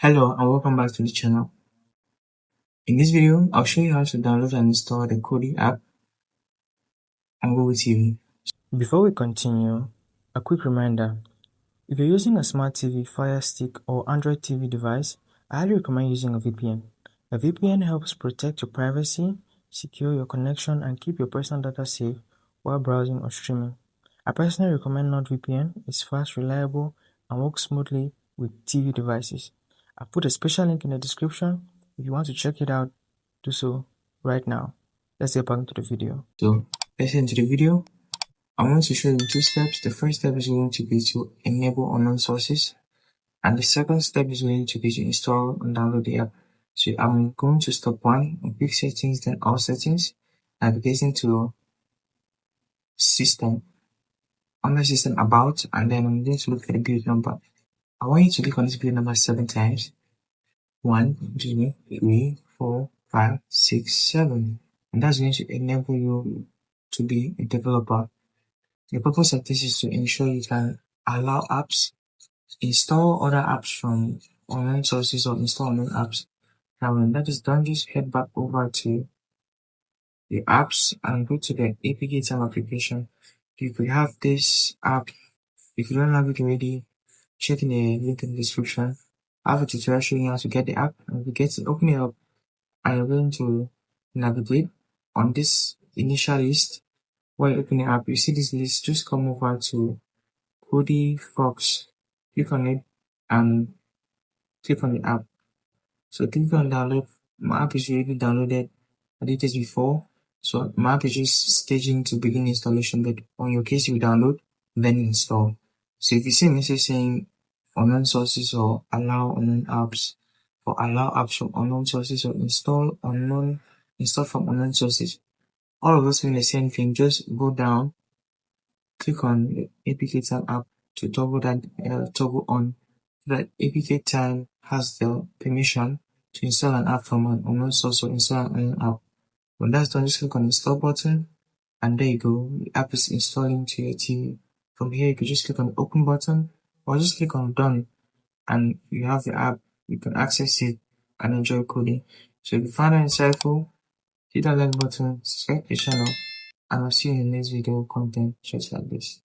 Hello and welcome back to the channel. In this video, I'll show you how to download and install the Kodi app on Google TV. Before we continue, a quick reminder. If you're using a smart TV, Fire Stick or Android TV device, I highly recommend using a VPN. A VPN helps protect your privacy, secure your connection, and keep your personal data safe while browsing or streaming. I personally recommend NordVPN. It's fast, reliable, and works smoothly with TV devices. I've put a special link in the description. If you want to check it out, do so right now. Let's get back into the video. So let's get into the video. I'm going to show you two steps. The first step is going to be to enable unknown sources, and the second step is going to be to install and download the app. So I'm going to step one on quick settings, then all settings, navigating to system, under system about, and then I'm going to look at the build number. I want you to click on this build number 7 times. 1, 2, 3, 4, 5, 6, 7. And that's going to enable you to be a developer. The purpose of this is to ensure you can allow apps, install other apps from online sources or install new apps. Now when that is done, just head back over to the apps and go to the APK Time application. If you have this app, if you don't have it already, check in the link in the description. I have a tutorial showing you how to get the app, and if you get it, open it up, and you're going to navigate on this initial list. While you open the app, you see this list, just come over to Kodi Fox, click on it, and click on the app. So click on download. My app is already downloaded. I did this before, so my app is just staging to begin installation, but on your case, you download, then install. So if you see a message saying unknown sources or allow unknown apps, or allow apps from unknown sources, or install from unknown sources, all of those mean the same thing. Just go down, click on the APK Time app to toggle that toggle on. That APK Time has the permission to install an app from an unknown source or install an unknown app. When that's done, just click on the install button, and there you go. The app is installing to your TV. From here, you can just click on the open button or just click on done, and you have the app. You can access it and enjoy coding. So if you found that insightful, hit that like button, subscribe to the channel, and I'll see you in the next video content just like this.